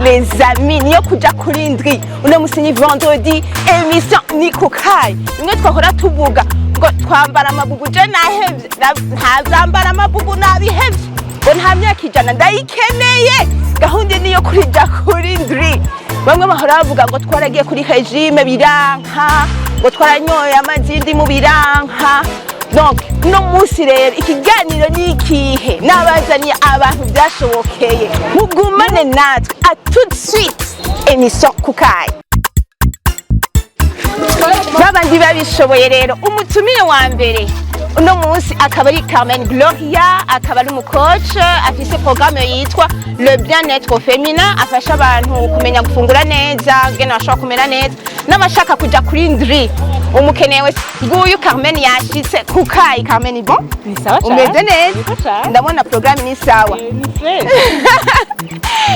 les amis niyo kuja kuri ndri uno musi ni vendredi émission ni kukai nimwe twahora tuvuga ngo twambara amabubu je nahevye ntazambara amabubu nabihevye ngo nta myaka ijana ndayikeneye gahunda niyo kurija kuri ndri bamwe bahora bavuga ngo twaragiye kuri regime biranka ngo twaranyoye amazindi mu biranka. Donc no musi rero ikiganiro ni ikihe nabazaniye abantu byashobokeye mugumane natwe à tout de suite émission kukai babandi babishoboye rero umutumire wa mbere uno musi akaba ari Gloire akaba ari umucoach afise programme yitwa le bien-être féminin afasha abantu kumenya gufungura neza ngene bashobora kumera neza n'abashaka kuja kuri ndri umukenewe nguyu Carmen yashitse kukai. Carmen bon ni sawa cyane umeze neza ndabona programme ni sawa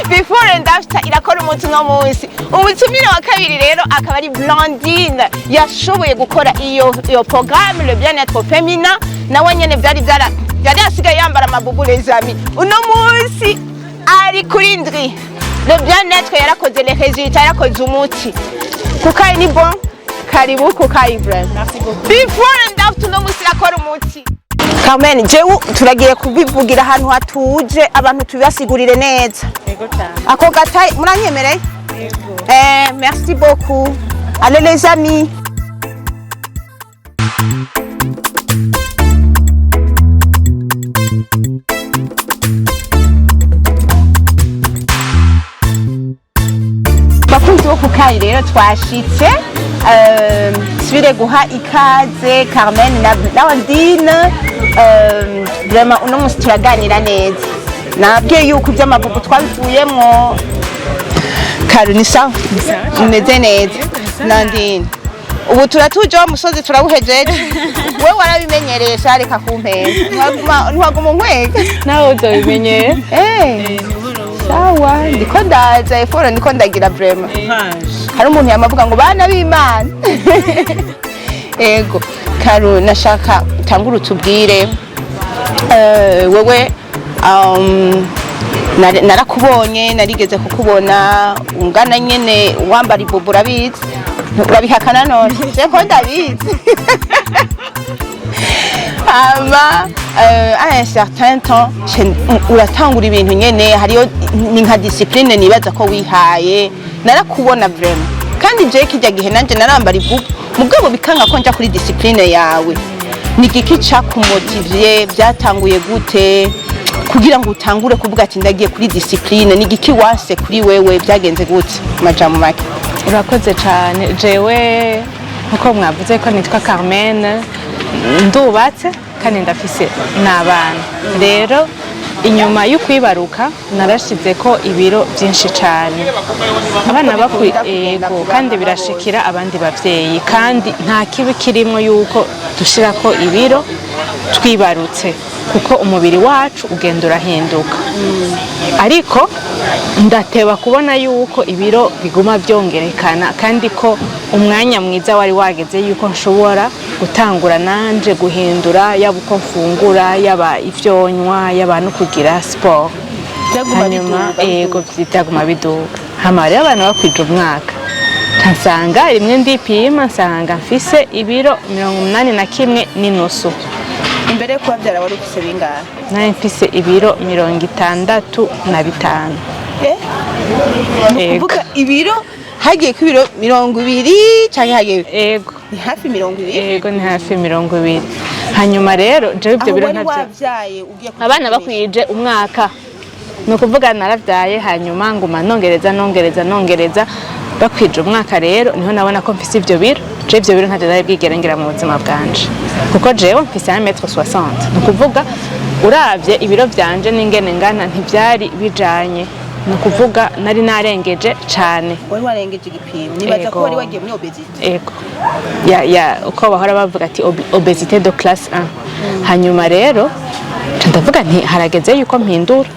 before and after irakora umunsi no munsi. Umutumire wa kabiri rero akaba ari Blondine yashoboye gukora iyo programme le bien-être féminin nawe nyene byari asigaye yambara amabubu les amis uno munsi ari kuri ndri le bien-être yarakoze les résultats yarakoze umuti kukai ni bon karibu kukai brand. Merci beaucoup. Before and after no musi akora umuti. Carmen jewe turagiye kubivugira ahantu hatuje abantu tubasigurire neza. Yego cyane. Ako gataye muranyemereye? Yego. Merci beaucoup. Allez les amis. Bakunzi bo kukai rero twashitse sibire guha ikaze Carmen na Blondine vraiment uno musi turaganira neza nabwiye yuko iby'amabubu twabivuyemo Karunisa umeze neza Blondine ubu turatuje wa musozi turawuhejeje we warabimenyereye shareka kumpera ntwaguma nkwega nawe uzabimenyera sawa ndiko ndaza efora ndiko ndagira vraiment hari umuntu yamavuga ngo bana b'Imana ego Karu nashaka tangura utubwire wewe narakubonye narigeze kukubona ungana nyene wambara ibubu urabizi urabihakana none je ko ndabizi ama à un certain temps uratangura ibintu nyene hariyo ni nka discipline nibaza ko wihaye narakubona vraiment kandi je kijya gihe nanje narambara ibubu mugabo bikanga ko nja kuri discipline yawe ni giki cakumotivye byatanguye gute kugira ngo utangure kuvuga ati ndagiye kuri discipline ni giki wase kuri wewe byagenze gute majamu make. Urakoze cyane jewe nkuko mwavuze ko nitwa Carmen ndubatse kandi ndafise n'abana rero inyuma yo kwibaruka narashize ko ibiro byinshi cyane abana bakwego kandi birashikira abandi bavyeyi kandi nta kibi kirimo yuko dushira ko ibiro twibarutse kuko umubiri wacu ugenda urahinduka ariko ndateba kubona yuko ibiro biguma byongerekana kandi ko umwanya mwiza wari wageze yuko nshobora gutangura nanje guhindura yaba uko mfungura yaba ivyonywa yaba no kugira sport hanyuma ego byitaguma biduka hama rero abana bakwije umwaka nsanga rimwe ndipima nsanga mfise ibiro 81 n'inusu. Imbere yo kubabyara wari ufise bingahe? Nari mfise ibiro 65. Nukuvuga ibiro hagiye ku ibiro 20 cyangwa hagiye ego ni hafi 20? Ego ni hafi 20. Hanyuma rero je ibyo biro ntabyaye ugiye abana bakwije umwaka nukuvuga naravyaye hanyuma nguma nongereza bakwije umwaka rero niho nabona ko mfise ibyo biro je ibyo biro ntavyo nari bwigerengera mu buzima bwanje kuko jewe mfise 1m60 nukuvuga uravye ibiro byanje n'ingene ngana ntivyari bijanye nukuvuga nari narengeje cyane. Wari warengeje igipimo nibaza ko wari wagiye muri obesity. Ego ya uko bahora bavuga ati obesité de classe 1 hanyuma rero ndavuga nti harageze yuko mpindura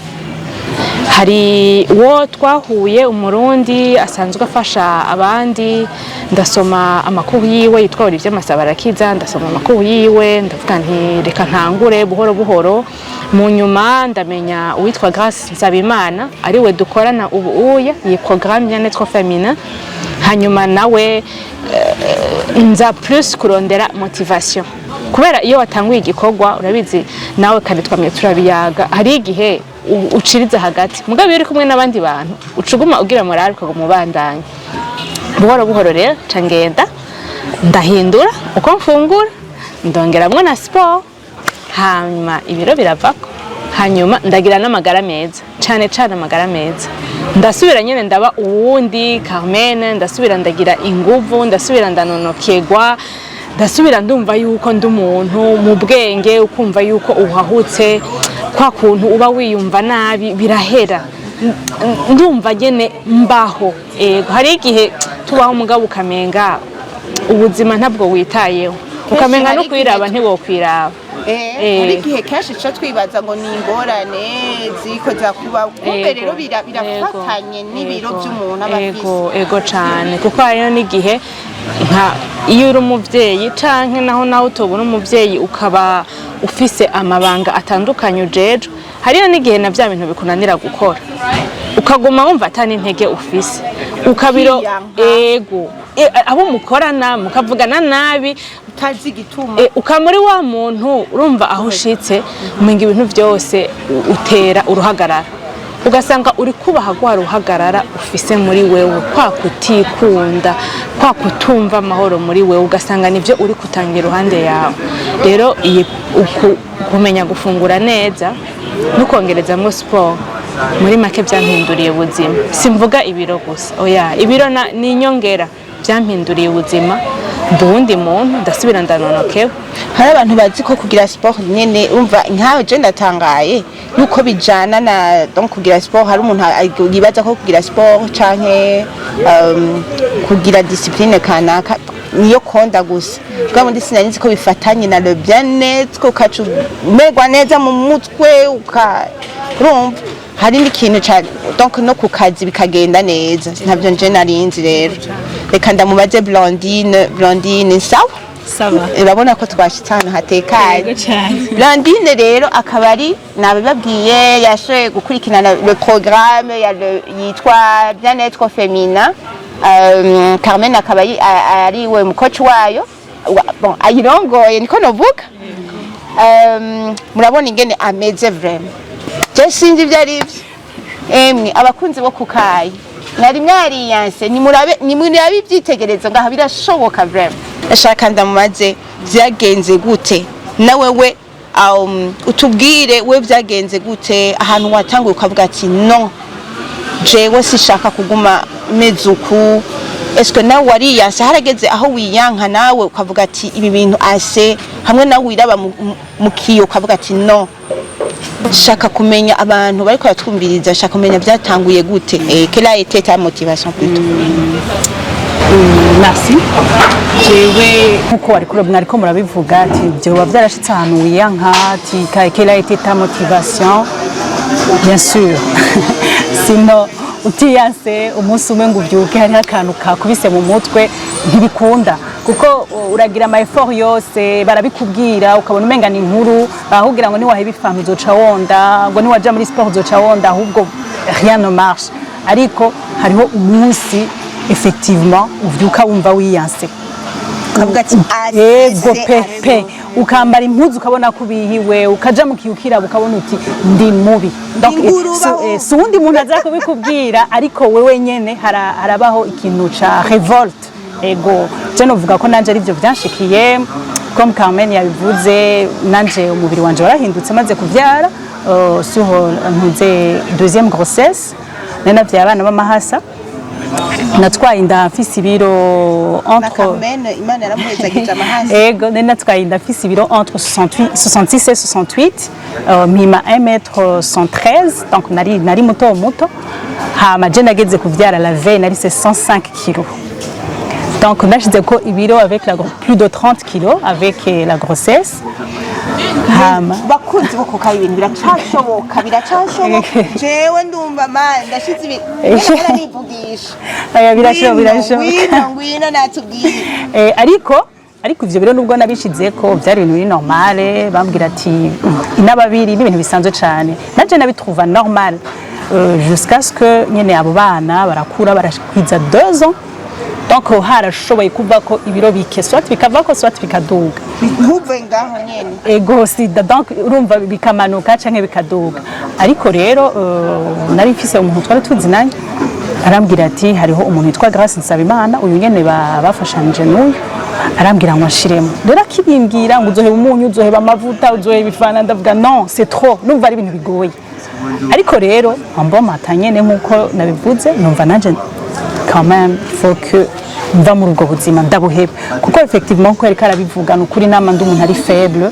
hari uwo twahuye umurundi asanzwe afasha abandi ndasoma amakuru yiwe yitwa Olivier Masabarakiza ndasoma amakuru yiwe ndavuga nti reka ntangure buhoro buhoro mu nyuma ndamenya uwitwa Grace Nsabimana ari we dukorana ubu uya iyi programme bien-être féminin hanyuma nawe nza plus kurondera motivation kubera iyo watanguye igikorwa urabizi nawe kandi twamye turabiyaga hari igihe uciriza hagati mugabo iyo uri kumwe n'abandi bantu ucuguma ugira morale ukaguma ubandanya buhoro buhoro rero cangenda ndahindura uko mfungura ndongeramwo na sport hanyuma ibiro biravako hanyuma ndagira n'amagara meza cane amagara meza ndasubira nyene ndaba uwundi Carmen ndasubira ndagira inguvu ndasubira ndanonokegwa ndasubira ndumva yuko ndi umuntu mu bwenge ukumva yuko uhahutse kwa kuntu uba wiyumva nabi birahera ndumva nyene mbaho hari igihe tubaho umugabo ukamenga ubuzima ntabwo witayeho ukamenga no kwiraba ntiwokwiraba hari igihe kenshi cyo twibaza ngo ni ingorane ziko zakuba kumbe rero birafatanye n'ibiro by'umuntu abafise ego cyane kuko hariyo n'igihe nka iyo uri umuvyeyi canke naho utobona umuvyeyi ukaba ufise amabanga atandukanye ujeje hariyo n'igihe na bya bintu bikunanira gukora ukaguma wumva atani intege ufise ukabiro ego abo mukorana mukavugana nabi utazi igituma ukamuri wa muntu urumva aho ushitse umenga ibintu byose utera uruhagarara ugasanga uri kubaha gwa ruhagarara ufise muri wewe kwa kutikunda kwa kutumva amahoro muri wewe ugasanga nivyo uri kutangira iruhande yawe rero iyi kumenya gufungura neza no kongerezamwo sport muri make byampinduriye ubuzima simvuga ibiro gusa oya ibiro ni inyongera byampinduriye ubuzima ndundi muntu ndasubira ndanonokewe hari abantu bazi ko kugira sport nyene umva nkawe je ndatangaye yuko bijana na donc kugira sport hari umuntu yibaza ko kugira sport canke kugira discipline kanaka niyo konda gusa bwa bundi sinanizi ko bifatanye na le bien-être ko kacumegwa neza mu mutwe ukarumva hari n'ikintu ca donc no kukazi bikagenda neza ntavyo nje narinzi rero reka ndamubaze Blondine sawa urabona ko twashitse hano hatekanye Blondine rero akaba ari nabibabwiye yashoye gukurikirana le programme yitwa bien-être féminin Carmen akaba ari we mukoci wayo bon ayirongoye niko novuga murabona ingene ameze vraiment je sinzi byari emwe abakunzi bo kukayi nari mwariyanse ni murabe ibyitegerezo ngaha birashoboka vraiment ashaka ndamumaze byagenze gute na wewe utubwire we byagenze gute ahantu watanguye ukavuga ati no jewe sishaka kuguma mezuku est-ce que nawe wariyanse harageze aho wiyanka nawe ukavuga ati ibi bintu ase hamwe nawe wiraba mu kiyo ukavuga ati no shaka kumenya abantu bariko batwumviriza shaka kumenya byatanguye gute quelle a été ta motivation plutôt merci jewe nkuko ariko murabivuga ati byo byarashitse ahantu wiyanka ati quelle a été ta motivation bien sûr sinon utiyanse umunsi umwe ngo ubyuke hari akantu kakubise mu mutwe ntibikunda kuko uragira ama effort yose barabikubwira ukabona umenga ni inkuru ahubwira ngo ni wahe bifamu uzoca wonda ngo ni waja muri sport uzoca wonda ahubwo rien ne marche ariko hariho umunsi effectivement uvyuka wumva wiyanse ukavuga ati ego pepe ukambara impuzu ukabona kubihiwe ukaja mu kiyukira ukabona uti ndi mubi donc si undi muntu aza kubikubwira ariko wewe nyene harabaho ikintu ca revolte ego je novuga ko nanje ari byo byanshikiye comme Carmen yabivuze nanje umubiri wanje warahindutse maze kuvyara sur ntuze deuxième grossesse nena vyabana b'amahasa natwaye inda mfise ibiro entre Imana yaramuhezagije amahasa ego natwaye inda mfise ibiro entre 66 et 68 mima 1m113 donc nari muto hama je nageze kuvyara la veille nari 105 kg donc nashize ko ibiro avec plus de 30 kg avec la grossesse hama bakunzi bo kukaye ibintu biracashoboka jewe ndumva man ndashize ibintu nivugisha birashoboka ngwino natubwiye ariko ivyo biro nubwo nabishizeko byari ibintu biri normale bambwira ati inababiri n'ibintu bisanzwe cyane naje nabitrouva normal jusqu'à ce que nyene abo bana barakura barashikwiza 2 ans donc harashoboye kuva ko ibiro bike soit bikavako soit bikaduga ntuve ngaho nyene ego sida donc urumva bikamanuka canke bikaduga ariko rero nari mfise umuntu twari tuzinanye arambwira ati hariho umuntu yitwa Grace Nsabimana uyu nyene bafashanije n'uyu arambwira ngo ashiremo rero akibimbwira ngo uzoheba umunyu uzoheba amavuta uzoheba ifana ndavuga non c'est trop numva ari ibintu bigoye ariko rero amboma atanyene nkuko nabivuze numva nanje quand même faut que mva muri ubwo buzima ndabuhebe kuko effectivement ko yariko arabivuga n'ukuri nama ndi umuntu ari faible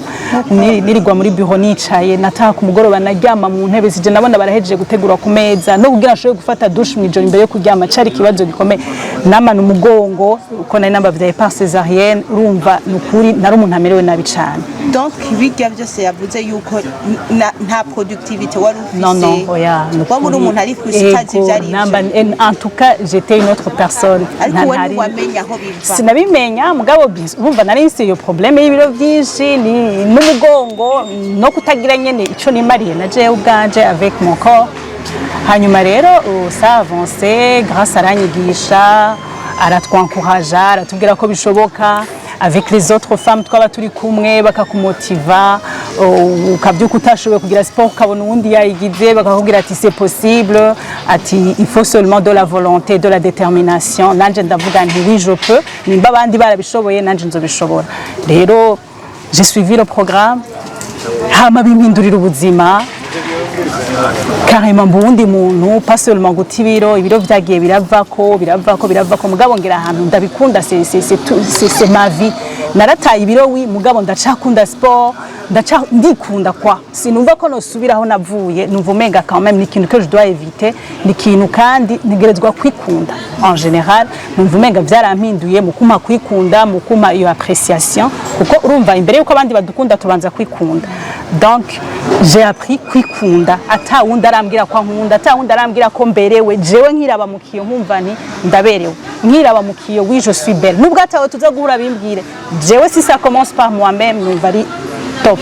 nirigwa muri bureau nicaye nataha ku mugoroba naryama mu ntebe sije nabona barahejeje gutegura ku meza no kugira nshobore gufata douche mwijoro imbere yo kuryama cari kibazo gikomeye nama n'umugongo uko nari nambavye par césarienne urumva n'ukuri nari umuntu amerewe nabi cane donc ibirya byose yavuze yuko nta productivité wari ufise non oya kwa muri umuntu ari kwitazi byari en tout cas j'étais une autre personne sinabimenya mugabo urumva nari nsi iyo problème y'ibiro byinshi n'umugongo no kutagira nyene ico nimariye naje ubwanje avec mon corps hanyuma rero ça avancé grâce aranyigisha aratwankouraja aratubwira ko bishoboka avec les autres femmes twaba turi kumwe bakakumotiva ukabyuka utashoboye kugira sport ukabona uwundi yayigize bakakubwira ati c'est possible ati il faut seulement de la volonté de la détermination nanje ndavuga nti oui je peux nimba abandi barabishoboye nanje nzobishobora rero j'ai suivi le programme hama bimpindurira ubuzima carrément bundi muntu pas seulement guta ibiro vyagiye biravako mugabo ngira ahantu ndabikunda c'est ma vie narataye ibiro mugabo ndacakunda sport ndikunda kwa sinumva ko nosubiraho navuye numva umenga quand même n'ikintu que je dois éviter n'ikintu kandi ntegerezwa kwikunda en général numva umenga byarampinduye mu kuma kwikunda mu kuma iyo appréciation kuko urumva imbere yuko abandi badukunda tubanza kwikunda donc j'ai appris kwikunda ata wundi arambwira ko nkunda ata wundi arambwira ko mberewe jewe nkiraba mu kiyo nkumva nti ndaberewe nkiraba mu kiyo oui je suis belle nubwo atawe tuza guhura bimbwire jewe si ça commence par moi-même numva ari top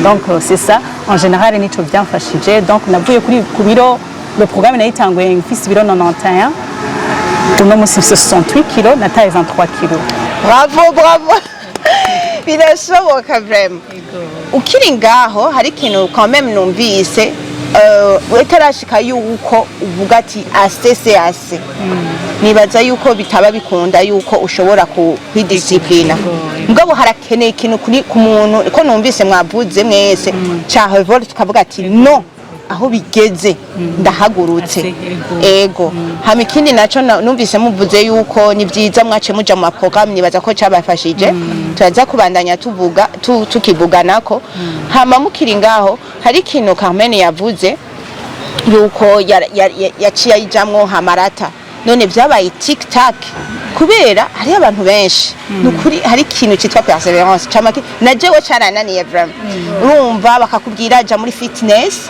donc c'est ça en général nico byamfashije donc navuye ku biro le programme nayitanguye mfise ibiro 91 uno musi 68 kilo nataye 23 kilo bravo birashoboka vraiment ukiri ngaho hari ikintu quand même numvise utarashika yuko uvuga ati assez nibaza yuko bitaba bikunda yuko ushobora kwidisciplina mugabo harakeneye ikintu ku muntu ko numvise mwavuze mwese cha revol tukavuga ati no aho bigeze ndahagurutse ego hama ikindi naco numvise muvuze yuko ni byiza mwace muja mu programme nibaza ko cabafashije turaza kubandanya tukivuganako hama mukiri ngaho hari ikintu Carmen yavuze yuko yaciye ayijamwo hamarata none byabaye tic-tac kubera hari abantu benshi nukuri hari ikintu cyitwa perseverance camaki najewe carananiye vraiment urumva bakakubwira ja muri fitness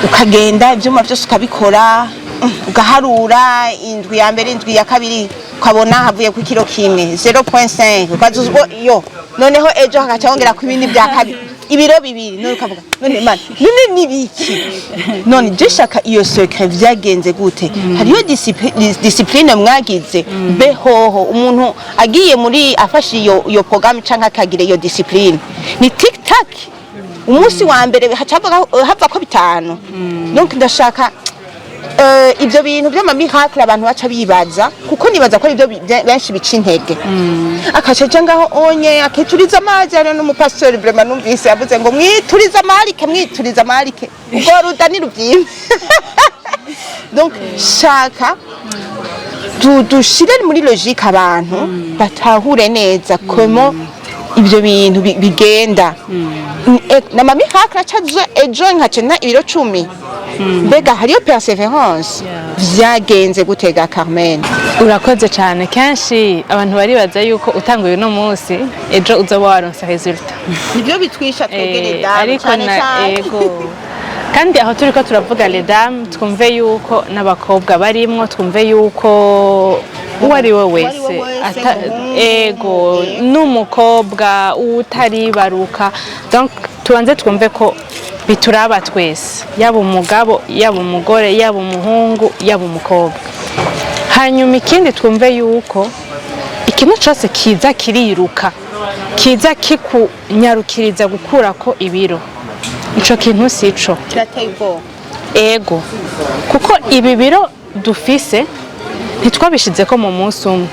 ukagenda ivyuma byose ukabikora ugaharura indwi ya mbere indwi ya kabiri ukabona havuye ku kilo kimwe 0.5 ukazuzwa yo noneho ejo hagacongera ku ibindi bya kabiri ibiro bibiri none ukavuga none man none nibiki none je shaka iyo secret vyagenze gute hariyo discipline mwagize behoho umuntu agiye muri afashi iyo programme canka akagire iyo discipline ni tic tac umunsi wa mbere hava ko bitanu donc ndashaka ibyo bintu by'amamiracle abantu baca bibaza kuko nibaza ko ibyo benshi bica intege akaceje ngaho onye akituriza amazi ari n'umupastori vraiment numvise yavuze ngo mwituriza amarike ubwo rudani rubyimwe donc shaka dushire muri logique abantu batahure neza comment ibyo bintu bigenda n'amamiracle acaje ejo nkacena ibiro 10 mbega hariyo perseverance vyagenze gutega Carmen? urakoze cyane kenshi abantu baribaza yuko utanguye uno munsi ejo uzoba waronse resultat nivyo bitwisha twegere damu ariko cyane cyane ego kandi aho turiko turavuga les dames twumve yuko n'abakobwa barimwo twumve yuko uwari we wese ego n'umukobwa utaribaruka donc tubanze twumve ko bituraba twese yaba umugabo yaba umugore yaba umuhungu yaba umukobwa hanyuma ikindi twumve yuko ikintu cyose kiza kiriruka kiza kikunyarukiriza gukurako ibiro ico kintu sico ego kuko ibi biro dufise ntitwabishize ko mu munsi umwe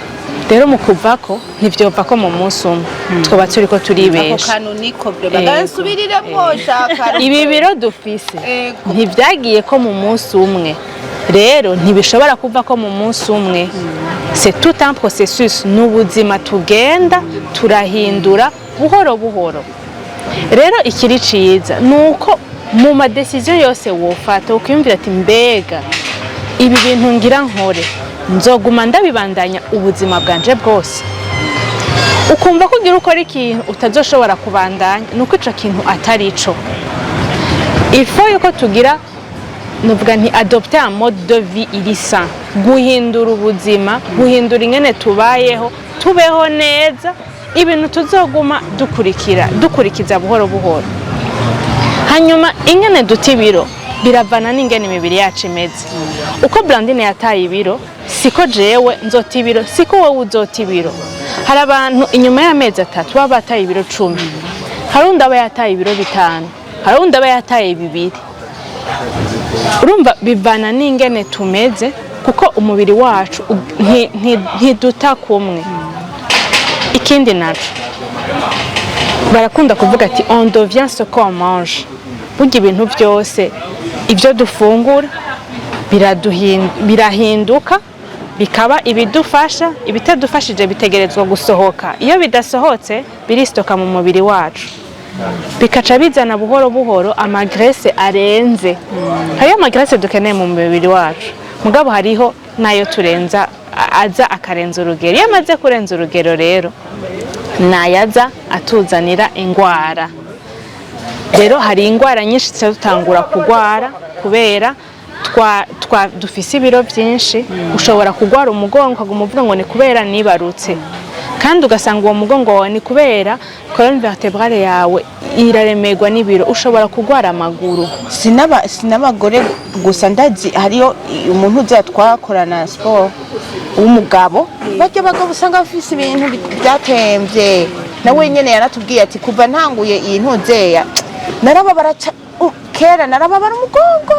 rero mu kuvako ntivyova ko mu munsi umwe twaba turiko turibesha ibi biro dufise ntivyagiye ko mu munsi umwe rero ntibishobora kuva ko mu munsi umwe c'est tout un processus n'ubuzima tugenda turahindura buhoro buhoro rero ikiri ciza nuko mu madecision yose wofata ukiyumvira ati mbega ibi bintu ngira nkore nzoguma ndabibandanya ubuzima bwanje bwose ukumva kugira ukora ikintu utazoshobora kubandanya nuko ico kintu atari ico il faut yuko tugira nuvuga nti adopter un mode de vie illicin guhindura ubuzima guhindura ingene tubayeho tubeho neza ibintu tuzoguma dukurikiza buhoro buhoro hanyuma ingene duta ibiro biravana n'ingene imibiri yacu imeze uko Blandine yataye ibiro siko jewe nzota ibiro siko wowe uzota ibiro hari abantu inyuma y'amezi 3 baba bataye ibiro 10 hari undi aba yataye ibiro 5 hari undi aba yataye 2 urumva bivana n'ingene tumeze kuko umubiri wacu ntiduta kumwe ikindi naco barakunda kuvuga ati on devient ce qu'on mange burya ibintu byose ibyo dufungura birahinduka bikaba ibidufasha ibitadufashije bitegerezwa gusohoka iyo bidasohotse biristoka mu mubiri wacu bikaca bizana buhoro buhoro amagrese arenze hariyo amagrese dukeneye mu mubiri wacu mugabo hariho nayo turenza aza akarenza urugero iyo amaze kurenza urugero rero nayaza atuzanira ingwara rero hari ingwara nyinshi tutangura kugwara kubera dufise ibiro byinshi ushobora kugwara umugongo ukaguma uvuga ngo ni kubera nibarutse kandi ugasanga uwo mugongo wawe ni kubera colonne vertébrale yawe iraremerwa n'ibiro ushobora kugwara amaguru sinabagore gusa ndazi hariyo umuntu uza twakorana sport umugabo bajya bagabo usanga bafise ibintu byatemvye nawe nyene yaratubwiye ati kuva ntanguye iyi ntuzeya narababara kera narababara umugongo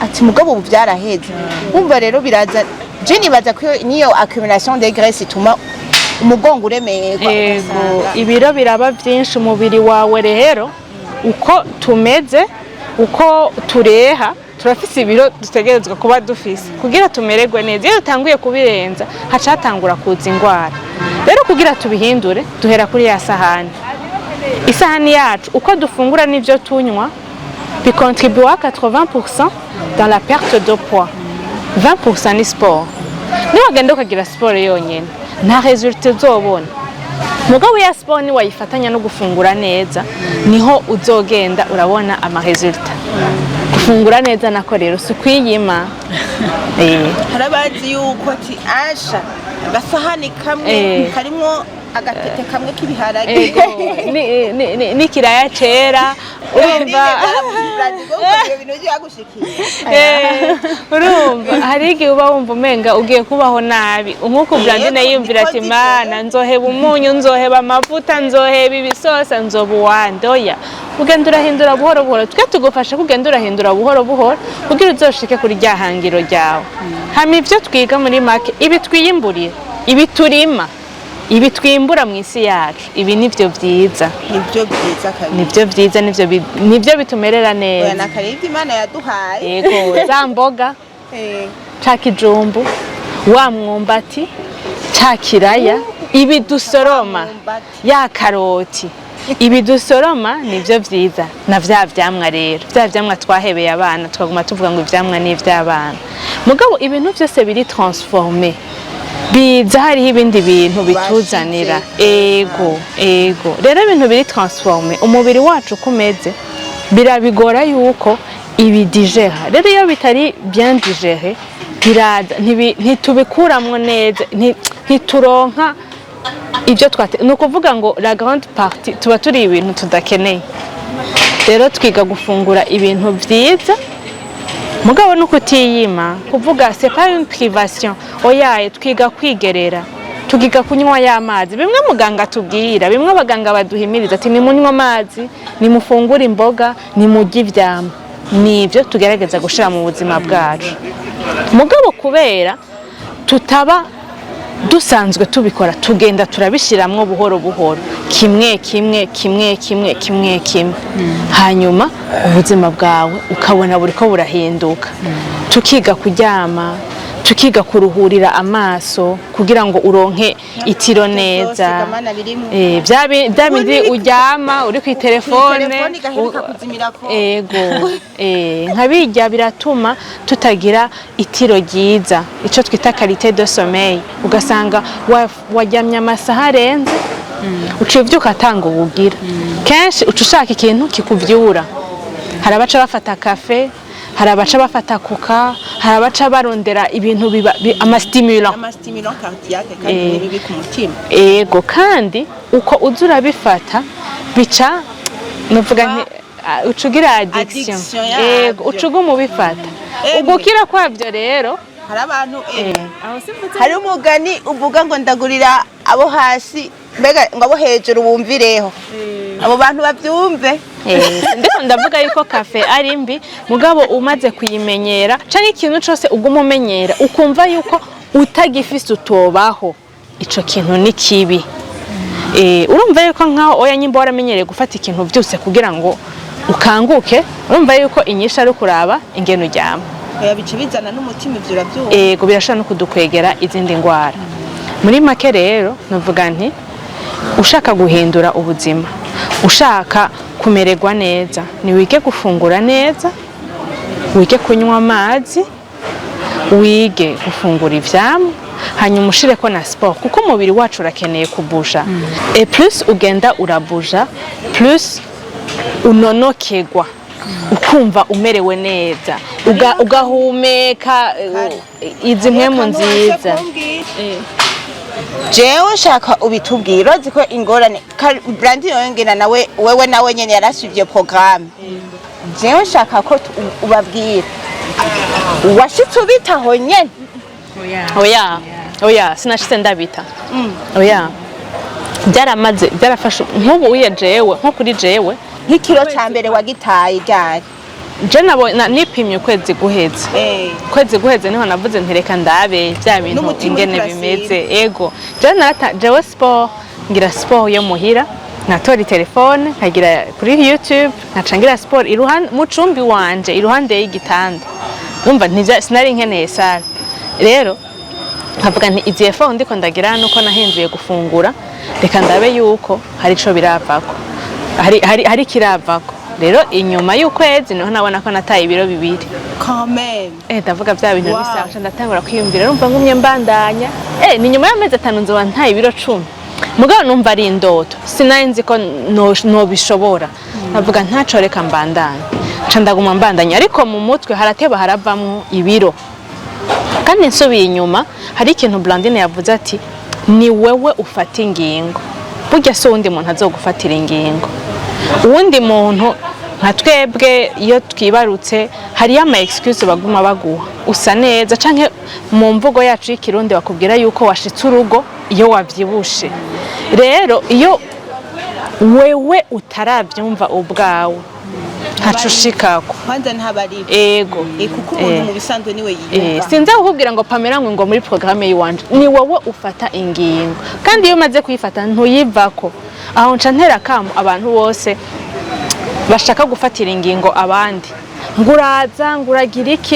ati mugabo ubu byaraheze umva rero biraza je nibaza ko niyo accumulation de graisse ituma umugongo uremerwa ibiro biraba byinshi umubiri wawe rero uko tumeze uko tureha turafise ibiro dutegerezwa kuba dufise kugira tumererwe neza iyo utanguye kubirenza hacatangura kuza ingwara rero kugira tubihindure duhera kuri ya sahani isahani yacu uko dufungura n'ivyo tunywa bicontribue à 80% dans la perte de poids 20% ni sport niwagenda ukagira sport yonyene nta resultat uzobona mugabo ya sport ni wayifatanya no gufungura neza niho uzogenda urabona ama resultat gufungura neza nako rero sukwiyima harabazi yuko ati asha agasahani kamwe karimo agatete kamwe k'ibiharage n'ikiraya cera urumva urumva hari igihe uba wumva umenga ugiye kubaho nabi nk'uko Blandine yiyumvira ati mana nzoheba umunyu nzoheba amavuta nzoheba ibisosa nzoba uwandoya ugenda urahindura buhoro buhoro twe tugufasha kugenda urahindura buhoro buhoro kugira uzoshike kuri rya hangiro ryawe hama ivyo twiga muri make ibi twiyimburira ibi turima ibi twimbura mu isi yacu ibi nivyo vyiza nivyo bitumerera neza na karindi Imana yaduhaye yego za mboga ca kijumbu wa mwumbati ca kiraya ibi dusoroma ya karoti ibi dusoroma nivyo vyiza na vya vyamwa rero vya vyamwa twahebeye abana tukaguma tuvuga ngo ivyamwa ni ivy'abana mugabo ibintu byose biri transformé biza hariho ibindi bintu bituzanira ego rero ibintu biri transformé umubiri wacu kumeze birabigora yuko ibi digera rero iyo bitari bien digéré biraza ntitubikuramwo neza ntituronka ibyo twate no kuvuga ngo la grande partie tuba turi ibintu tudakeneye rero twiga gufungura ibintu vyiza mugabo no kutiyima kuvuga c'est pas une privation oyaye twiga kwigerera tugiga kunywa y'amazi bimwe muganga tubwira bimwe abaganga baduhimiriza ati ni munywa amazi ni mufungura imboga ni mujye ivyama nivyo tugerageza gushira mu buzima bwacu mugabo kubera tutaba dusanzwe tubikora tugenda turabishiramwo buhoro buhoro kimwe hanyuma ubuzima bwawe ukabona buriko burahinduka tukiga kuryama tukiga kuruhurira amaso kugira ngo uronke itiro neza bya bindi uryama uri ku telefone ego nkabijya biratuma tutagira itiro ryiza ico twita qualité de sommeil ugasanga waryamye amasaha arenze ucivyuka atanga ubugira kenshi ucushaka ikintu kikuvyura harabaca bafata cafe harabaca bafata kuka harabaca barondera ibintu biba amastimulant cardiaque kandi bibi ku mutima ego kandi uko uzura bifata bica nuvuga nti ucugira addiction ego ucuguma ubifata ugukira kwabyo rero hari abantu hari umugani uvuga ngo ndagurira abo hasi mbega ngo abo hejuru bumvireho abo bantu bavyumve ndiko ndavuga yuko cafe ari mbi mugabo umaze kuyimenyera canke ikintu cyose uguma umenyera ukumva yuko utagifise utobaho ico kintu ni kibi urumva yuko nkaho oya nyimbo waramenyereye gufata ikintu byose kugira ngo ukanguke urumva yuko inyisha ari kuraba ingeno uryama bica bizana n'umutima ivyo uravyumva ego birashobora no kudukwegera izindi ngwara muri make rero navuga nti ushaka guhindura ubuzima ushaka kumererwa neza ni wige gufungura neza wige kunywa amazi wige gufungura ivyamwa hanyuma ushireko na sport kuko umubiri wacu urakeneye kubuja et plus ugenda urabuja plus unonokegwa ukumva umerewe neza ugahumeka izi mpwemu nziza jewe shaka ubitubwira ziko ingorane brandi yongena nawe wewe nawe nyene yarasivye programme jewe shaka ko ubabwira washitse ubitaho nyene oya sinashitse ndabita oya byaramaze byarafashe nk'ubu uye jewe nko kuri jewe nk'ikiro ca mbere wagitaye ryari je nipimye ukwezi guheze niho navuze ntereka ndabe bya bintu ingene bimeze ego jewe sport ngira sport yo muhira natora telefone nkagira kuri YouTube nkacangira sport iruhande mu cumbi wanje iruhande y'igitanda numva sinari nkeneye sala rero nkavuga nti iziye fo ndiko ndagira nuko nahinduye gufungura reka ndabe yuko hari ico biravako hari kiravako rero inyuma y'ukwezi niho nabona ko nataye ibiro 2 quand même ndavuga bya bintu bisaje ndatangura kwiyumvira numva ngumye mbandanya ni nyuma y'amezi 5 nzoba ntaye ibiro 10 mugabo numva ari indoto sinayinzi ko no bishobora navuga ntaco reka mbandanya ca ndaguma mbandanya ariko mu mutwe harateba haravamwo ibiro kandi nsubiye inyuma hari ikintu Blandine yavuze ati ni wewe ufata ingingo burya so undi muntu azogufatira ingingo uwundi muntu nka twebwe iyo twibarutse hari ama excuse baguma baguha usa neza canke mu mvugo yacu y'ikirundi bakubwira yuko washitse urugo iyo wavyibushe rero iyo wewe utaravyumva ubwawe hacushikako kwanza ntabari ego kuko umuntu mu bisanzwe niwe yiyumva sinza kukubwira ngo Pamela ngo muri programme yiwanje ni wowe ufata ingingo kandi iyo umaze kuyifata ntuyivako aho nca ntera kamo abantu bose bashaka gufatira ingingo abandi nguraza nguragira iki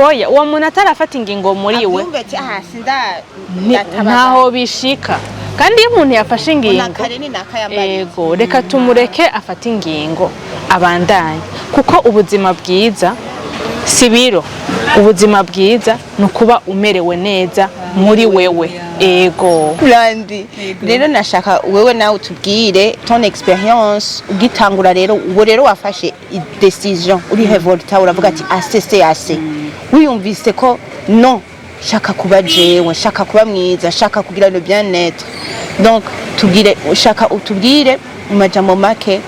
oya uwo muntu atarafata ingingo muri we ntaho bishika kandi iyo umuntu yafashe ingingo nakare ni nakayambariye yego reka tumureke afate ingingo abandanye kuko ubuzima bwiza sibiro ubuzima bwiza nukuba umerewe neza muri wewe ego Landi rero nashaka wewe nawe utubwire ton experience ugitangura rero uwo rero wafashe decision uri revolta uravuga ati assez wiyumvise ko non shaka kuba jewe shaka kuba mwiza shaka kugira le bien-être donc tubwire shaka utubwire amajambo make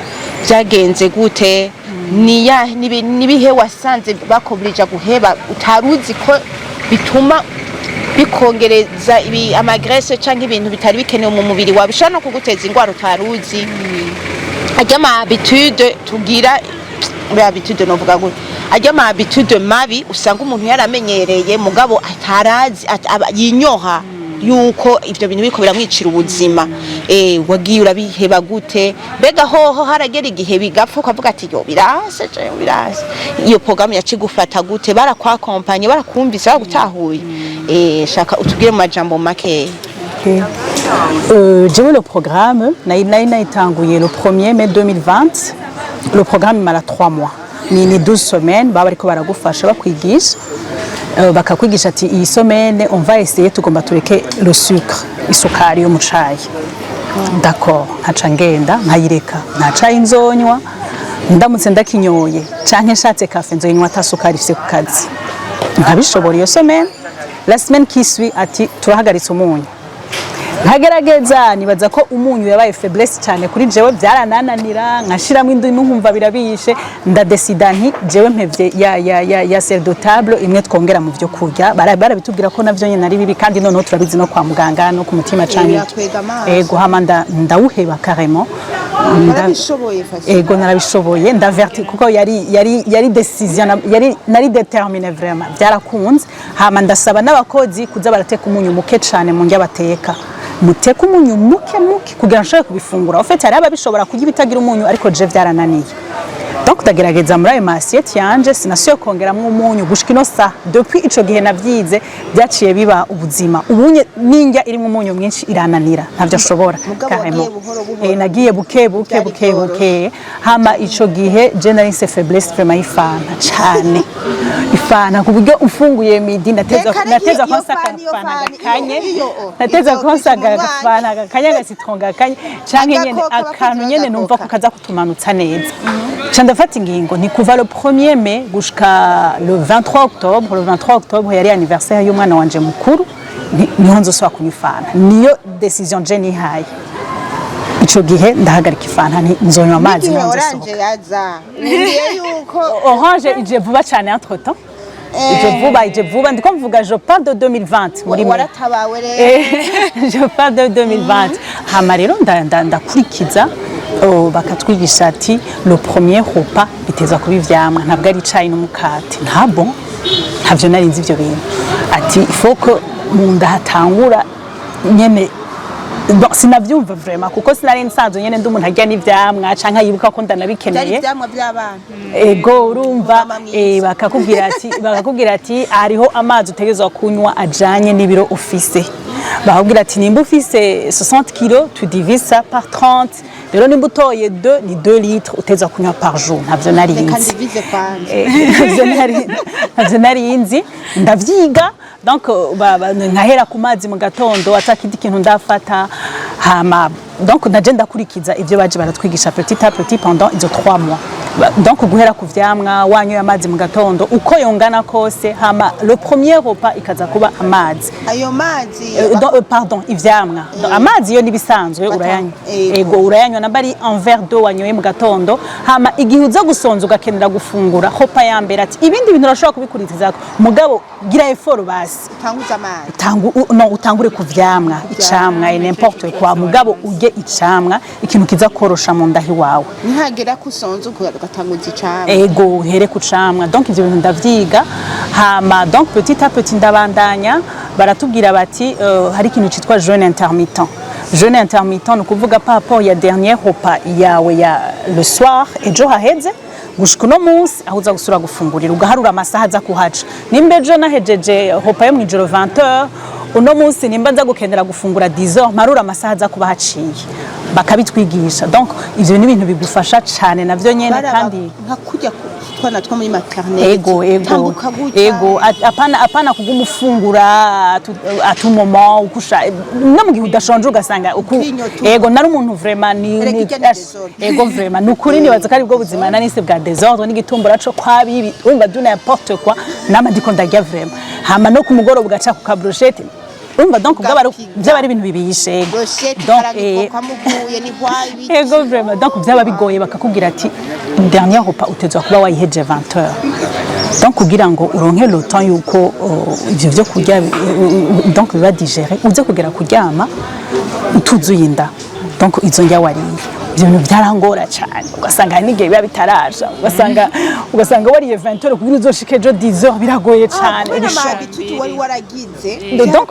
byagenze gute nibihe wasanze bakobrija guheba utaruzi ko bituma bikongereza amagrese canke ibintu bitari bikenewe mu mubiri wawe bishobora no kuguteza ingwara utaruzi ajya ama habitude tugira habitude novuga gute ajya ama habitude mabi usanga umuntu yaramenyereye mugabo atarazi yinyoha yuko ivyo bintu biko biramwicira ubuzima wagiye urabiheba gute bega hoho haragera igihe bigapfa ukavuga ati yo birase iyo programme yacigufata gute barakwakompanye barakumvise bagutahuye shaka utubwire mu majambo make J'ai le programme naïna itanguye le 1er mai 2020 le programme mara 3 mois ni 12 semaines baba ariko baragufasha bakwigisha bakakwigisha ati iyi semaine on va essayer tugomba tureke le sucre isukari yo mu cayi d'accord ntaca ngenda nkayireka ntaca inzonywa ndamutse ndakinyoye canke nshatse kafe nzonywa atasukari ifise ku kazi nkabishobora iyo semaine la semaine qui suit ati turahagaritse umunyu nkagerageza nibaza ko umunyu yabaye faiblesse cyane kuri jewe byaranananira nkashiramo indimi nkumva birabishe ndadesida nti jewe mpevye ya sel de table imwe twongera mu byo kurya barabitubwira ko navyo nyene ari bibi kandi noneho turabizi no kwa muganga no ku mutima cyane ego hama ndawuheba carrément ego narabishoboye ndaverti kuko yari decision nari determine vraiment byarakunze hama ndasaba n'abakozi kuza barateka umunyu muke cyane mu ndya bateka muteka umunyu muke kugira nshobore kubifungura ofete hari ababishobora kurya bitagira umunyu ariko je byarananiye donc ndagerageza muri ayo masiete yanje sinasuye kongeramwo umunyu gushika ino sa depuis ico gihe navyize byaciye biba ubuzima ubunye ninjya irimo umunyu mwinshi irananira ntavyo ashobora carrément nagiye buke hama ico gihe je nari se faiblesse vraiment ifana cyane ifana kuburyo ufunguye midi nateza konsaka gakanye nateza konsaka gafana gakanya gasitronga gakanye canke nyene akantu nyene numva ko kaza kutumanutsa neza ndafata ingingo ni kuva le 1er mai gushika le 23 octobre le 23 octobre yari anniversaire y'umwana wanje mukuru niho nzosaba kunyifana niyo decision je nihaye ico gihe ndahagarika ifana nzonywa amazi orange yaza yuko orange ije vuba cyane entre temps ije vuba ndiko mvuga je parle de 2020 muri waratabawe rero je parle de 2020 hama rero ndakurikiza bakatwigisha ati le premier repas biteza kuba ivyamwa ntabwo ari icayi n'umukate ntavyo narinzi ivyo bintu ati il faut que munda hatangura nyene sinavyumva vraiment kuko sinari nsanzwe nyene ndumuntu arya n'ivyamwa canke yibuka ko ndanabikeneye ivyamwa by'abana ego urumva bakakubwira ati hariho amazi utegezwa kunywa ajanye n'ibiro ufise bakubwira ati nimba ufise 60 kg tu divises ça par 30 rero nimba utoye 2 ni 2 litres uteza kunywa par jour ntavyo narinzi ntavyo narinzi ndavyiga donc nkahera ku mazi mu gatondo atakindi kintu ndafata hama donc naje ndakurikiza ivyo baje baratwigisha petit à petit pendant izo 3 mois donc guhera ku vyamwa wanyoye amazi mu gatondo uko yongana kose hama le premier repas ikaza kuba amazi ayo mazi pardon ivyamwa amazi yo nibisanzwe urayanywa ego urayanywa nabari un verre d'eau wanyoye mu gatondo hama igihe uza gusonza ugakenera gufungura repas ya mbere ati ibindi bintu urashobora kubikurikiza mugabo gira effort basi utanguza amazi utangure ku vyamwa icamwa n'importe quoi mugabo uje icamwa ikintu kiza korosha mu ndahi wawe ntagera kusonza ugatanguza icamwa ego uhere ku camwa donc ivyo bintu ndavyiga hama donc petit à petit ndabandanya baratubwira bati hari ikintu citwa jeûne intermittent ni ukuvuga par rapport ya dernier repas yawe ya le soir ejo haheze gushika uno munsi aho uza gusura gufungurira ugaharura amasaha aza kuhaca nimba ejo nahejeje repas yo mw'ijoro 20h uno munsi nimba nza gukenera gufungura 10h marura amasaha aza kuba haciye bakabitwigisha donc ivyo ni ibintu bigufasha cyane navyo nyene kandi nka kujya twana two muri maternelle ego apana kugumufungura atu moment ukusha no mu gihe udashonje ugasanga ego nari umuntu vraiment ni ego vraiment nukuri ni bazakari bwo buzima nise bwa désordre n'igitumbura cyo kwabibi umva du n'importe quoi nama ndiko ndarya vraiment hama no kumugoro bugaca ku kabrochette umva donc byaba ari ibintu bibishe donc ego vraiment donc byaba bigoye bakakubwira ati dernier repas utezwa kuba wayiheje 20h donc kugira ngo uronke le temps yuko ivyo byo kurya donc biba digérer uze kugera kuryama utuzuye inda donc izo njya wariye ibintu byarangora cyane ugasanga hari n'igihe biba bitaraje ugasanga wariye 20h kugira uzoshike ejo 10h biragoye cyane wari waragize donc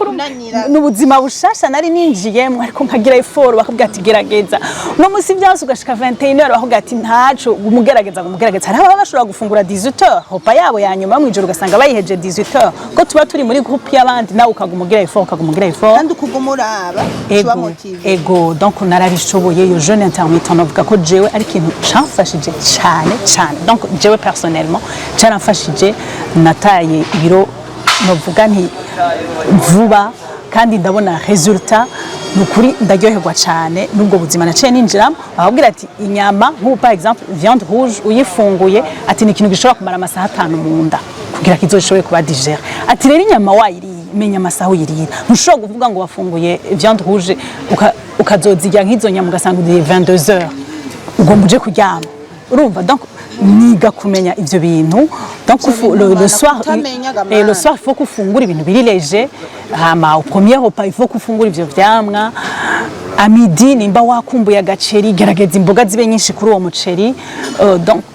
n'ubuzima bushasha nari ninjiyemo ariko nkagira effort bakubwira ati gerageza no musi byose ugashika 21h bakubwira ati ntaco umugerageza hari aba bashobora gufungura 18h hopa yabo ya nyuma mu ijoro ugasanga bayiheje 18h ko tuba turi muri groupe y'abandi nawe ukagumugira effort kandi ukugumuraba tuba motive ego donc narabishoboye yo jeune intermittent novuga ko jewe ari ikintu camfashije cyane donc jewe personnellement caramfashije nataye ibiro novuga nti vuba kandi ndabona resultat nukuri ndaryoherwa cyane nubwo buzima naciye ninjiramo ababwira ati inyama nk'ubu par exemple viande rouge uyifunguye ati ni ikintu gishobora kumara amasaha 5 mu nda kugira kizoshobore kuba digere ati rero inyama wayiriye menya amasaha uyirira ntushobora kuvuga ngo wafunguye viande rouge ukazozirya nk'izo nyama ugasanga uri 22h ugomba uje kuryama urumva donc niga kumenya ivyo bintu donc le soir il faut kufungura ibintu biri léger hama au premier repas il faut kufungura ivyo vyamwa à midi nimba wakumbuye agaceri gerageza imboga zibe nyinshi kuri uwo muceri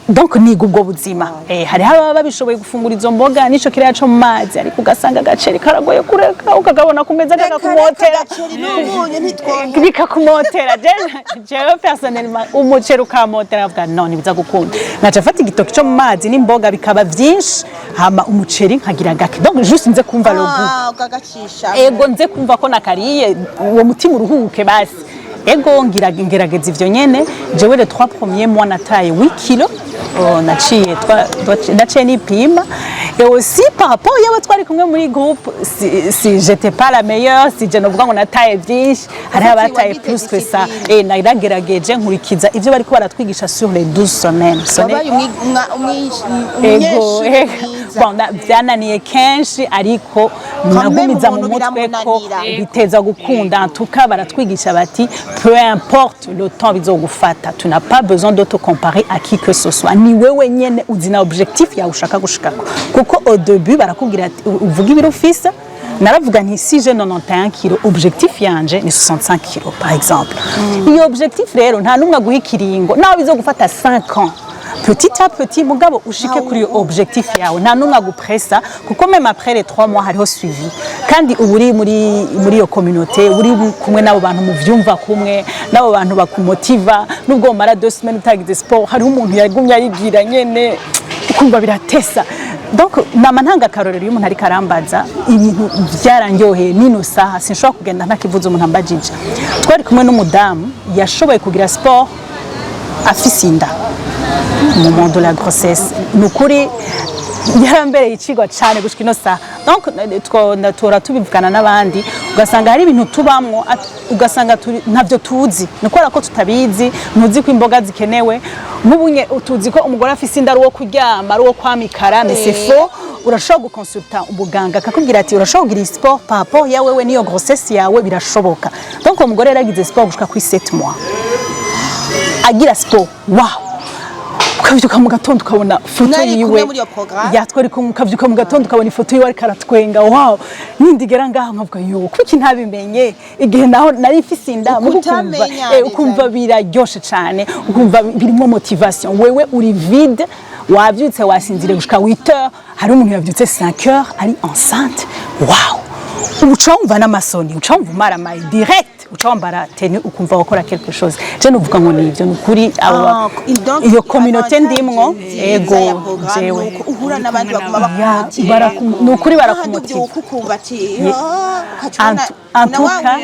donc niga ubwo buzima hari haba babishoboye gufungura izo mboga nico kiriya cyo mu mazi ariko ugasanga agaceri karagoye kureka ukagabona kumeza kakakumotera bikakumotera jewe personnellement umuceri ukamotera avuga non nibiza gukunda naca fata igitoki cyo mu mazi n'imboga bikaba vyinshi hama umuceri nkagira gake donc juste nze kumva logo ego nze kumva ko nakariye uwo mutima uruhuke basi ego ngerageza ivyo nyene jewe les 3 premiers mois nataye 8 kilos naciye nipima et aussi par rapport y'abo twari kumwe muri groupe si j'étais pas la meilleure si je novuga ngo nataye byinshi hari abataye plus que ça et naragerageje nkurikiza ivyo bari ko baratwigisha sur les 12 semaines ego bon byananiye kenshi ariko nagumiza mu mutwe ko biteza gukunda en tout cas baratwigisha bati peu importe le temps bizogufata tu n'as pas besoin de te comparer à qui que ce soit ni wewe nyene uzina objectif ya ushaka gushikako kuko au début barakubwira uvuga ibiro fils naravuga nti si je 91 kilo objectif yanje ni 65 kilo par exemple iyo objectif rero nta numwe guhikiringo nawe bizogufata 5 ans petit à petit mugabo ushike kuri objectif yawe nta numwe gupressa kuko même après les 3 mois hariho suivi kandi uburi muri yo communauté uri kumwe nabo bantu muvyumva kumwe nabo bantu bakumotiva nubwo mara 2 semaines utagize sport hari umuntu yagumya yigira nyene kumva biratesa donc nama ntanga karorero y'umuntu ari karambaza ibintu byarangyoheye nino saha sinshobora kugenda ntakivuza umuntu ambajije twari kumwe n'umudamu yashoboye kugira sport afise inda mu moment de la grossesse nukuri yarambereye icigwa cyane gushika ino saha donc tora tubivugana n'abandi ugasanga hari ibintu tubamwo ugasanga ntavyo tuzi nikora ko tutabizi ntuzi ko imboga zikenewe nk'ubunye tuzi ko umugore afise inda ruwo kuryama ruwo kwamikara mais c'est faux urashobora gukonsulta umuganga akakubwira ati urashobora kugira sport par rapport ya wewe niyo grossesse yawe birashoboka donc umugore yaragize sport gushika kuri 7 mois agira sport wow ukavyuka mu gatondo ukabona foto yiwe yatwari ko ukavyuka mu gatondo ukabona ifoto yiwe ariko aratwenga wow nindigera ngaho nkavuga yo kuki ntabimenye igihe naho nari ifise inda ukumva biraryoshe cyane ukumva birimo motivation wewe uri vide wavyutse wasinzire gushika 8h hari umuntu yavyutse 5h ari enceinte wow uca wumva n'amasoni uca wumva umaramaye direct uca wambara tenue ukumva wakora quelque chose je nuvuga ngo ni ivyo nukuri iyo communauté ndimwo ego jewe uhura n'abandi baguma nukuri barakumutira ukumva ati antuka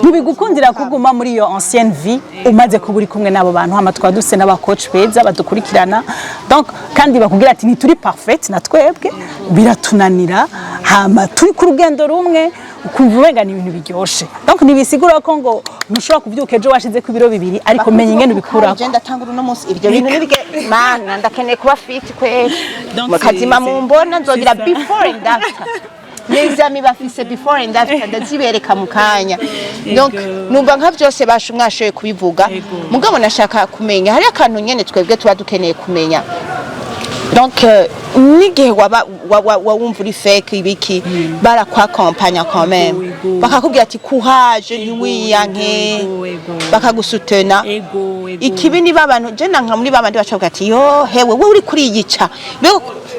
ntibigukundira kuguma muri iyo ancienne vie umaze kuburi kumwe n'abo bantu hama twaduse n'abacoach beza badukurikirana donc kandi bakubwira ati ntituri parfaite na twebwe biratunanira hama turi ku rugendo rumwe ukumva umenga ni ibintu biryoshe donc nibisigura ko ngo ntushobora kubyuka ejo washize ku biro bibiri ariko menya ingene ubikura je ndatangura no munsi ibyo bintu nibige mana ndakeneye kuba fit kweli mukazima mumbona nzogira before and after les amis bafise before and after ndazibereka mukanya donc numva nka byose basha mwashoye kubivuga mugabo nashaka kumenya hari akantu nyene twebwe tuba dukeneye kumenya donc n'igihe wumva uri fake ibiki barakwakompanya quand même bakakubwira ati courage ntiwiyanke bakagusutena ikibi ni babantu je nanka muri babandi bacavuga ati yo hewe we uri kuri yica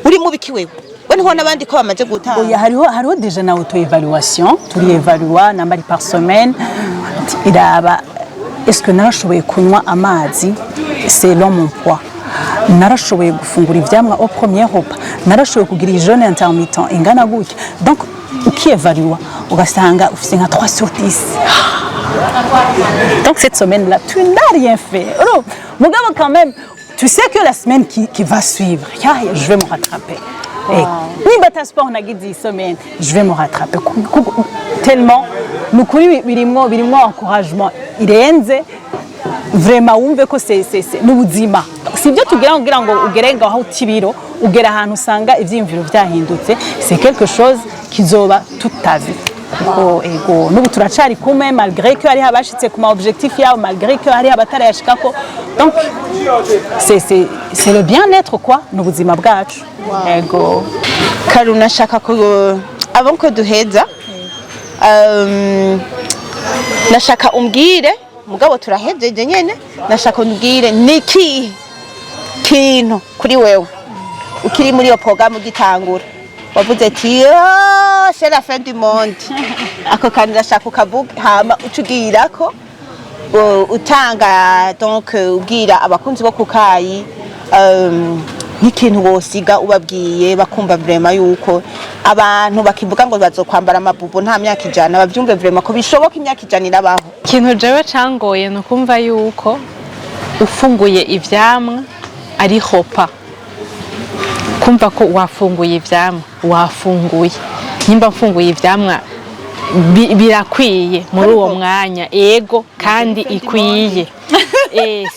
uri mubiki wewe niho nabandi ko bamaze gutanga oya hariho déjà na auto évaluation turi évalua nambari par semaine iraba est-ce que narashoboye kunywa amazi selon mon poids narashoboye gufungura ivyamwa au premier repas narashoboye kugira jeûne intermittent ingana gutya donc ukievalua ugasanga ufise nka 3 sur 10 donc cette semaine là tu n'as rien fait alors mugabo quand même tu sais que la semaine qui va suivre je vais me rattraper niba ta sport nagize iyi semaine je vais me rattraper tellement nukuri birimwo encouragement irenze vraiment wumve ko c'est n'ubuzima sibyo tugira ngo ugerenga aho utibiro ugera ahantu usanga ivyimviro vyahindutse c'est quelque chose kizoba toute ta vie ego nubu turacari kumwe malgré que ari habashitse kuma objectif yao malgré que ari abatarayashikako donc c'est le bien-être quoi n'ubuzima bwacu ego karuna shaka ko avant ko duheza nashaka umbwire mugabo turahejeje nyene nashaka umbwire niki kintu kuri wewe ukiri muri yo programme gitangura wavuze ati c'est la fin du monde ako kandi nashaka ukavuga hama ucugira ko utanga donc ubwira abakunzi bo kukayi n'ikintu wosiga ubabwiye bakumva vraiment yuko abantu bakivuga ngo bazokwambara amabubu nta myaka ijana bavyumve vraiment ko bishoboka imyaka ijana irabaho ikintu jewe cangoye no kumva yuko ufunguye ivyamwa ari hopa kumva ko wafunguye ivyamwa wafunguye nimba mfunguye ivyamwa birakwiye muri uwo mwanya ego kandi ikwiye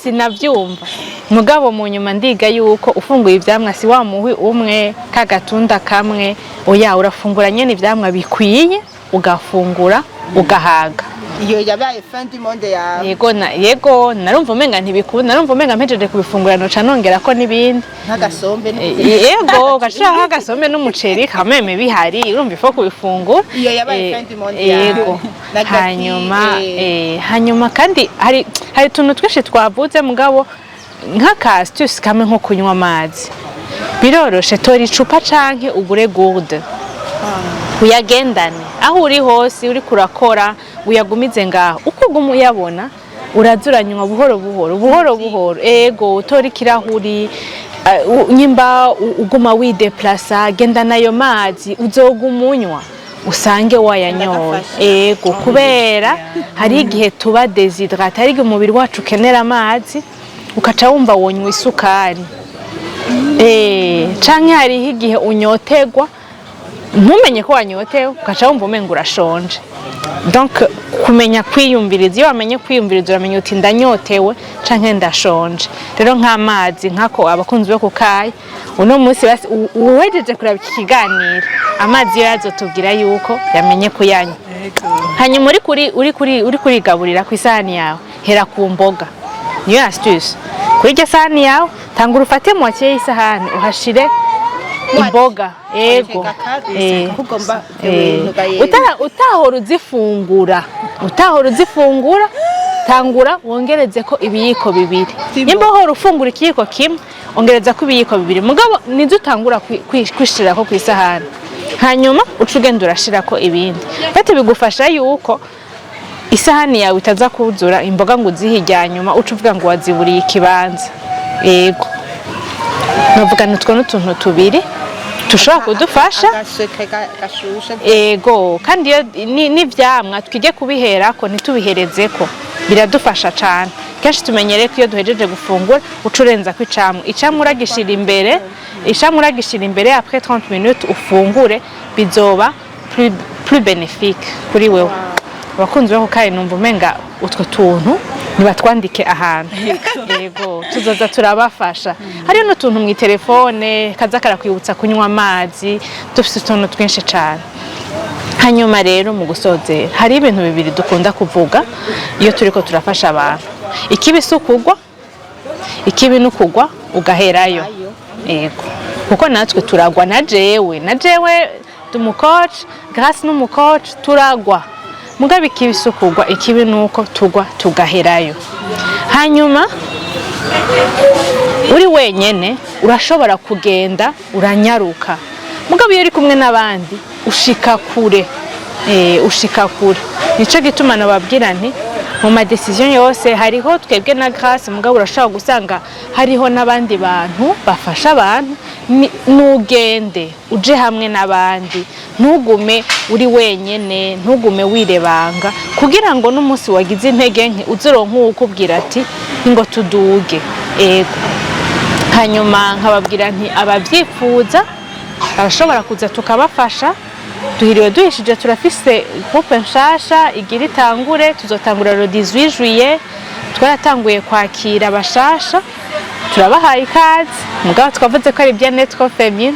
sinavyumva mugabo mu nyuma ndiga yuko ufunguye ivyamwa si wa muhwi umwe kagatunda kamwe oya urafungura nyene ivyamwa bikwiye ugafungura ugahaga iyo yabaye fin du monde yawe yego narumva umenga ntibikunda narumva umenga mpejeje kubifungura no canongera ko nibindi nk'agasombe yego gashaka nk'agasombe n'umuceri kameme bihari urumva ifo kubifungura iyo yabaye fin du monde yawe yego hanyuma kandi hari tuntu twinshi twavuze mugabo nk'aka astuce kamwe nko kunywa amazi biroroshe tora icupa canke ugure gourde uyagendane aho uri hose uri kurakora uyagumize ngaho uko uguma uyabona urazuranywa buhoro ego utora ikirahuri nyimba uguma wideplasa gendana ayo mazi uzoguma unywa usange wayanyoye ego kubera hari igihe tuba déshydraté hari igihe umubiri wacu ukenera amazi ukaca wumva wonywa isukari canke hariho igihe unyotegwa ntumenye ko wanyotewe ugaca wumva umenga urashonje donc kumenya kwiyumviriza iyo wamenye kwiyumviriza uramenya uti ndanyotewe canke ndashonje rero nk'amazi nkako abakunzi bo kukayi uno munsi uwejeje kuraba iki kiganiro amazi yo yazotubwira yuko yamenye kuyanywa hanyuma uri kurigaburira ku isahani yawe hera ku mboga niyo astuce kuri iryo sahani yawe tangura ufate moitié y'isahani uhashire imboga ego utahora uzifungura tangura wongereze ko ibiyiko bibiri nimba uhora ufungura ikiyiko kimwe ongereza ko ibiyiko bibiri mugabo nizo utangura kwishirira ko ku isahani hanyuma uca ugenda urashirako ibindi bati bigufasha yuko isahani yawe itaza kuzura imboga ngo uzihijya nyuma uca uvuga ngo waziburiye ikibanza yego navuga nutwo n'utuntu tubiri tushobora kudufasha yego kandi n'ivyamwa twige kubiherako ntitubiherezeko biradufasha cyane kenshi tumenyereye ko iyo duhejeje gufungura ucurenza ko icamwa uragishira imbere après 30 minutes ufungure bizoba plus bénéfique kuri wewe abakunzi bako kandi numva umenga utwo tuntu nibatwandike ahantu yego tuzoza turabafasha hariyo n'utuntu mu telefone kaza karakwibutsa kunywa amazi dufite utuntu twinshi cyane hanyuma rero mu gusozera hari ibintu bibiri dukunda kuvuga iyo turiko turafasha abantu ikibi sukugwa ikibi nukugwa ugaherayo yego kuko natwe turagwa na jewe dumucoach Grace n'umucoach turagwa mugabe ikibi sukugwa ikibi nuko tugwa tugaherayo hanyuma uri wenyene urashobora kugenda uranyaruka mugabe iyo uri kumwe n'abandi ushika kure nico gituma nababwira nti mu ma decision yose hariho twebwe na Grace mugabo urashaka gusanga hariho n'abandi bantu bafasha abantu nugende uje hamwe n'abandi ntugume uri wenyene ntugume wirebanga kugira ngo n'umunsi wagize intege nke uzironka ukubwira ati ngo tuduge ego hanyuma nkababwira nti abavyifuza arashobora kuza tukabafasha duhiriwe duhishije turafise groupe nshasha igira itangure tuzotangura le 18 juillet twaratanguye kwakira abashasha turabahaye ikaze mugabo twavuze ko ari bien-être féminin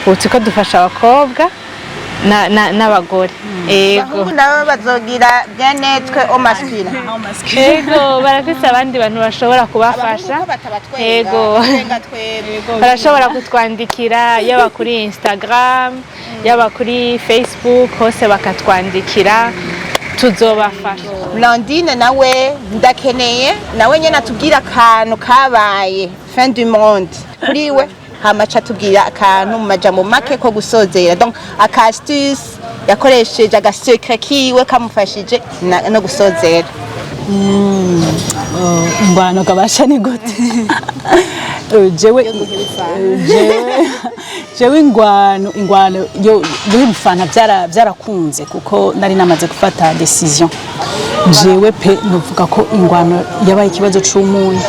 uko dufasha abakobwa n'abagore ego nabo bazogira bien-être masculin ego barafise abandi bantu bashobora kubafasha ego barashobora kutwandikira yaba kuri Instagram yaba kuri Facebook hose bakatwandikira tuzobafasha Blandine nawe ndakeneye nawe nyene atubwira akantu kabaye fin du monde kuri we hamaca tubwira akantu mu majambo make ko gusozera donc astuce yakoresheje agasecret kiwe kamufashije no gusozera mbano kabasha ni gute jewe ingwano yo bifana byarakunze kuko nari namaze gufata decision jewe pe nuvuga ko ingwano yabaye ikibazo c'umunyu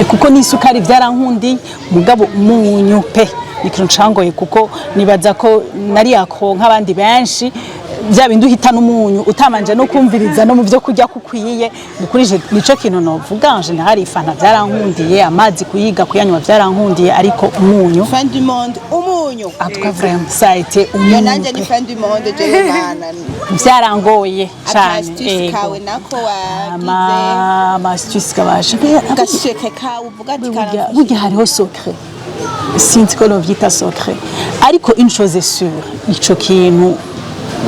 kuko n'isukari byarankundi mugabo umunyu pe ikintu cangoye kuko nibaza ko nari yako nk'abandi benshi bya bindi uhita n'umunyu utamanje no kumviriza no mu byo kujya kukwiye mukurije nico kintu novuga en général ifana byarankundiye amazi kuyiga kuyanywa byarankundiye ariko umunyu fin du monde umunyu en tout cas vraiment ça a été umunyu nanje ni fin du monde je bana byarangoye cyane kawe nako wagize ma astuce kabasha gasheke kawe uvuga ati karafasha burya hariho secret sinzi ko novyita secret ariko une chose est sûre ico kintu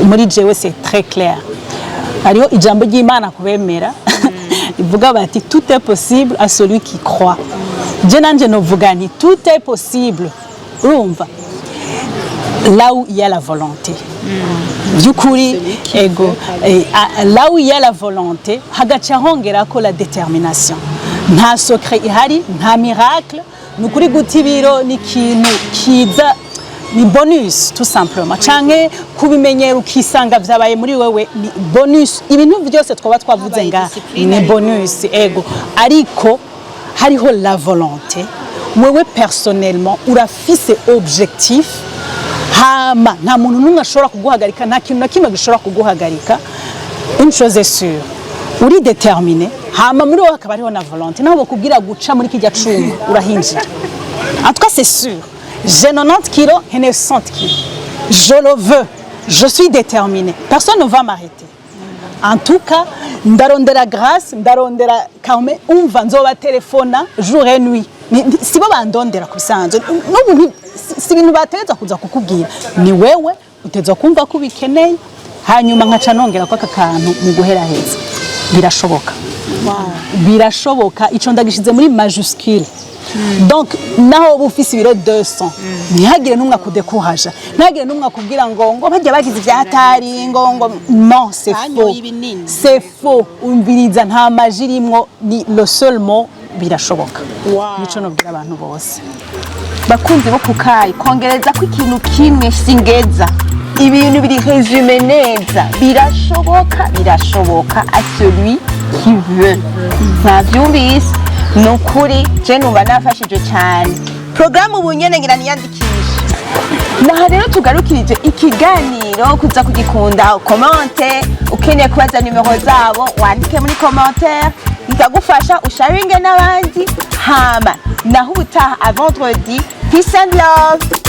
muri jewe c'est très clair hariho ijambo ry'Imana kubemera ivuga bati tout est possible à celui qui croit je nanje novuga ni tout est possible urumva là où il y a la volonté byukuri ego là où il y a la volonté hagaca hongera ko la détermination nta secret ihari nta miracle nukuri gutibiro ni kintu kiza ni bonus tout simplement canke kubimenyera ukisanga vyabaye muri wewe ni bonus ibintu byose twaba twavuze nga ni bonus ego ariko hariho la volonté wewe personnellement urafise objectif hama nta muntu numwe ashobora kuguhagarika nta kintu na kimwe gishobora kuguhagarika une chose est sûre uri déterminé hama muri wowe akaba hariho na volonté naho bakubwira guca muri kijya cuma urahinjira en tout cas c'est sûr j'ai 90 kilos et 60 kilos. Je le veux. Je suis déterminée. Personne ne va m'arrêter. En tout cas, ndarondera Grace, ndarondera Carmen, umva nzoba telefona jour et nuit. Si bo bandondera kubisanzwe. N'ubu si ibintu bateza kuza kukubwira. Ni wewe uteza kumva ko bikeneye. Hanyuma nkaca nongera ko akakantu mu guhera heza. Birashoboka. Birashoboka ico ndagishize muri majuscule. donc naho uba ufise ibiro 200 ntihagire n'umwe akudekuhaja ntihagire n'umwe akubwira ngo bajya bagize ivyatari ngo non c'est faux umviriza nta maji rimwo ni le seul mot birashoboka nico nobwira abantu bose bakunzi bo kukayi kongereza ko ikintu kimwe singeza ibintu biri resume neza birashoboka à celui qui veut navyumvise nukuri je numva nafashije cyane programme ubu nyene ngira niyandikisha naha rero tugarukirije ikiganiro kuza kugikunda comment ukeneye kubaza nimero zabo wandike muri commentaire ndagufasha usharinge n'abandi hama naho ubutaha à vendredi peace and love